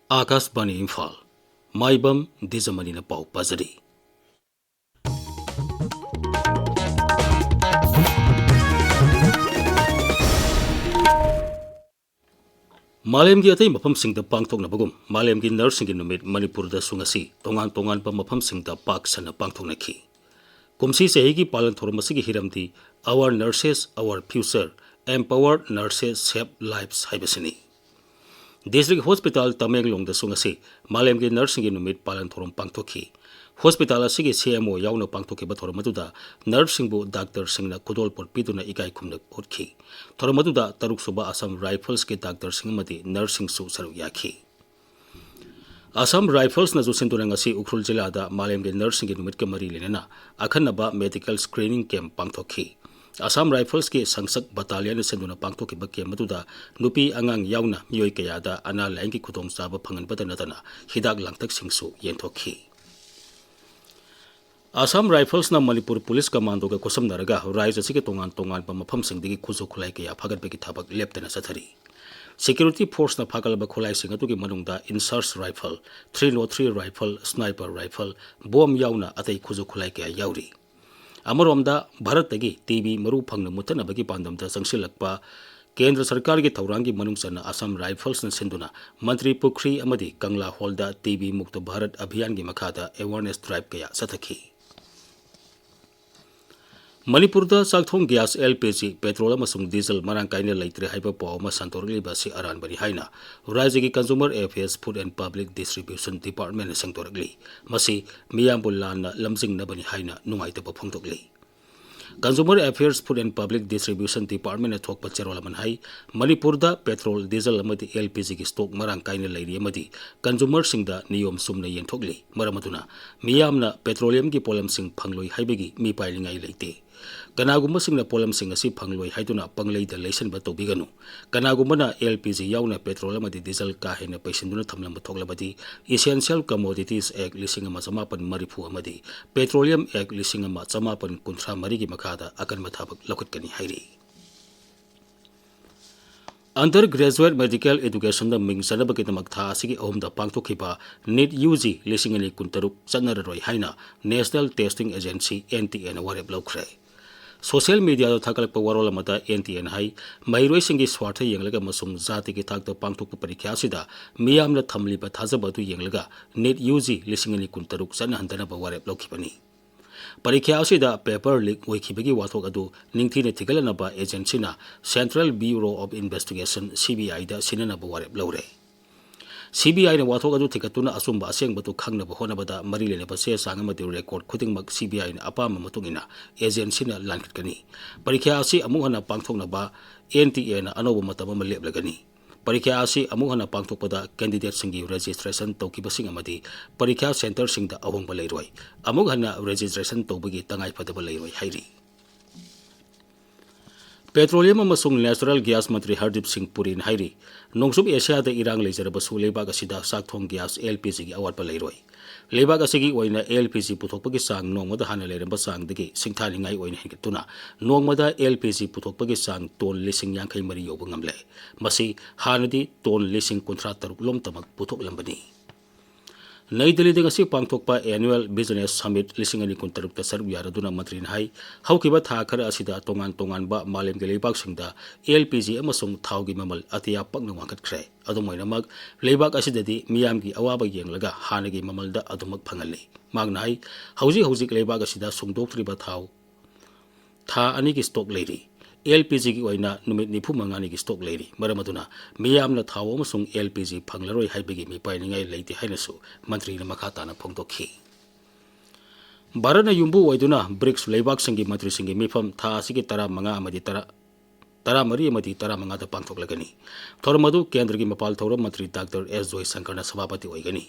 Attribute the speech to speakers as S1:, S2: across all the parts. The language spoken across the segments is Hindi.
S1: आकाशवाणी इम्फाल माइबम दीजमनी पाउ पाजरी मालेम की अतई मफम सिंह पांगथोकनबगुम मालेम की नर्सिंग नुमित मणिपुर द सुंगसी तोंगान तोंगान प मफम सिंह पाक सन पांगथोकनखी कुमसी सही की पालन थोरमसी हिरमती our nurses our future empowered nurses save lives हाइबसिनी डिस्ट्रिक्ट हॉस्पिटल तमेंगलोंग द सुंगसी मालेम की नर्सिंग नुमित पालन थोरम पांगथोकी हॉस्पिटल असिगी सीएमओ यावना पांगथोकीबा थोरमदुदा नर्सिंगबु डॉक्टर सिंगना खुदोल पोट पिदुना इकाई खुमना होटखी थोरमदुदा तरुक सुबा असम राइफल्स के डॉक्टर सिंग मदी नर्सिंग सु सरुक याखी असम राइफल्स न जुसिंतुना ngasi उखरुल जिल्लादा मालेम के नर्सिंग नुमित के मरी लेना अखनबा मेडिकल स्क्रीनिंग कैंप पांगथोकी असम राइफल्स के संसक बटालियन सेंदुना पांगथोकीबा कैंप मदुदा नुपी अंगांग यावना मियोय कयादा अना लाइन की खुदोंग चाबा फंगनबदा नतना हिदाक लांगतक सिंगसु येंथोकी असम राइफल्स ना मणिपुर पुलिस कमांडो का खुसमनरगा राज्य से तोंगान तोंगान मफम सिंह खुजु खुलाई कया फागटबगी थबक लेप्तना चथरी सिक्योरिटी फोर्स ना फागलब खुलाई सिंह अतुगी मनुंगदा INSAS rifle 303 rifle sniper rifle bomb यावना अतई खुजु खुलाई कया याउरी अमरोमदा भारतगी टीवी मरु फंगन मुतनबगी पांदमदा संगसिलकपा केंद्र सरकार की थौरांग की मनुंगसना असम राइफल्स न सिंधुना मंत्री पुखरी अमदी कंगला हॉलदा टीवी मुक्त भारत अभियान की मखादा अवेयरनेस ड्राइव कया सथखी मणिपुर चाकथों गैस एलपीजी पेट्रोल डीजल मरांग कायने लेत्रे हाइबा पाव संतोरलिबा से अरानबनी हाइना राज्य की consumer affairs food and public distribution department संतोरली मसी मियामबु लाना लमजिंगनबनी हाइना नुंगाइतबा फोंदोकली consumer affairs food and public distribution department थोकपा चेरोलमन हाई मणिपुर पेट्रोल डीजल एलपीजी की स्टॉक मरांग कायने लेरी कंज्यूमर नियम सुमना येंथोकली मरमदुना मियामना पेट्रोलियम की पोलम सिंह फंगलोई हाइबगी मी पाइलिंगाई लेते कनागुम्बा सिंगना पोलम सिंह असि फंगलोई हाइदुना पंगलेदा लेसन बतोबिगनु कनागुम्बना एलपीजी यावना पेट्रोल अमदी डीजल का हेना पैसिंदुना थमलम थोकलबदी essential commodities act 1954 अमदी petroleum act 1953 की मखादा अकन मथाबक लखुटकनी हाइरी under graduate medical education Ming चनबगीदमक था असिगी अहुमदा पांगथोखिबा NEET UG 2023 चनररोय हाइना national testing agency NTN वारेप लौख्रे social media थाकलप वारोल अमदा NTN high महिरोइसिंगी स्वार्थ येंगलगा मसुंग जाति की थाकदा पांगथोक परीक्षा असिदा मियामना थमलिबा थाजब अदु येंगलगा नीट यूजी 2023 चनहंदनबा वारेप लौखिबनी परीक्षा असिदा पेपर लीक होइखिबगी वाथोक अदु निंगथीने थिगलनबा एजेंसीना central bureau of investigation CBI दा सिननबा वारेप लौरे सीबीआई ने वाथोक अदु थिकतुना असुंबा असेंगबतु खंगनबा होनबदा मरी लेनबा से सांगमदि रेकॉर्ड खुदिंगमक सीबीआई ने अपाम मतुंगिना एजेंसीना लानखिटकनी परीक्षा असि अमुहना पांगथोकनबा एनटीए ना अनोबा मतम अमा लेपलगनी परीक्षा असि अमुहना पांगथोकपदा कैंडिडेट सिंगी रजिस्ट्रेशन तौकिबसिंग अमदी परीक्षा सेंटर सिंगदा अहोंबा लेरोय अमुहना रजिस्ट्रेशन तौबगी तंगाई फदबा लेरोय हाइरी पेट्रोलियम अमसुंग नेचुरल गैस मंत्री हरदीप सिंह पुरी हाइरी नोंगसुब एशिया दा इरांग लेजरबसु लेबाग असिदा साकथोंग गैस एलपीजी की अवाटपा लेरोय लेबाग असिगी ओइना एलपीजी पुथोकपगी सांग नोंगमदा हाना लेरंबा सांगदगी सिंगथानिंगाई ओइना हेगतुना नोंगमदा एलपीजी पुथोकपगी सांग टोन 53 योब ngamle मसी हानदी टोन 53 लोमतमक पुथोकलंबनी नई दिल्ली दगसी पांगथोकपा एनुअल बिजनेस समिट 2023 सरुक यारदुना मंत्री हाई हौकिबा था खर असिदा तोंगान तोंगानबा मालेम के लेबाक सिंगदा एलपीजी अमसुंग थाउगी ममल अतिया पक्न वांगतख्रे अदुमोइनमक लेबाक असिददी मियाम की अवाबा येंगलगा हानगी ममलदा अदुमक फंगली मागनाई हौजी हौजी लेबाक असिदा सुंगदोक्त्रिबा थाउ था अनि की स्टॉक लेरी एलपीजी की ओइना नुमित 95 की स्टॉक लेरी मरमदुना मियामना थाव अमसुंग एलपीजी फंगलरोय हाइबगी मिपाइनिंगाई लेते हाइनसु मंत्री न मखाताना फोंदोखी भारतना युम्बु ओइदुना ब्रिक्स लेबाक सिंगी मंत्री सिंगी मिफम था असिगी 15 अमदी 15 पांगथोकलगनी थोरमदु केंद्र की मपाल थौरम मंत्री डॉक्टर एस जयशंकर सभापति ओइगनी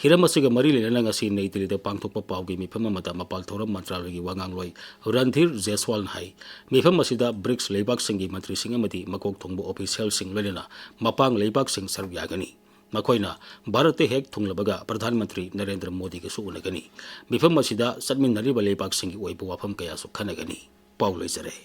S1: हिरम असिगा मरी लेना ngasi नई दिल्ली पांगथोकपा पावगी मिफम अमदा मपाल थौरम मंत्रालय की वांगांगलोय रणधीर जयसवाल हाई मिफम असिदा ब्रिक्स लेबाक सिंगी मंत्री सिंग अमदी मकोक थोंबो ऑफिशियल सिंग लेना मपांग लेबाक सिंग सरुक यागनी मखोइना भारत हेक थुंगलबगा प्रधानमंत्री नरेंद्र मोदी के सुउनगनी मिफम असिदा सदमिनरिबा लेबाक सिंगी ओइबो वाफम कयासु खनगनी पाउ लैजरे।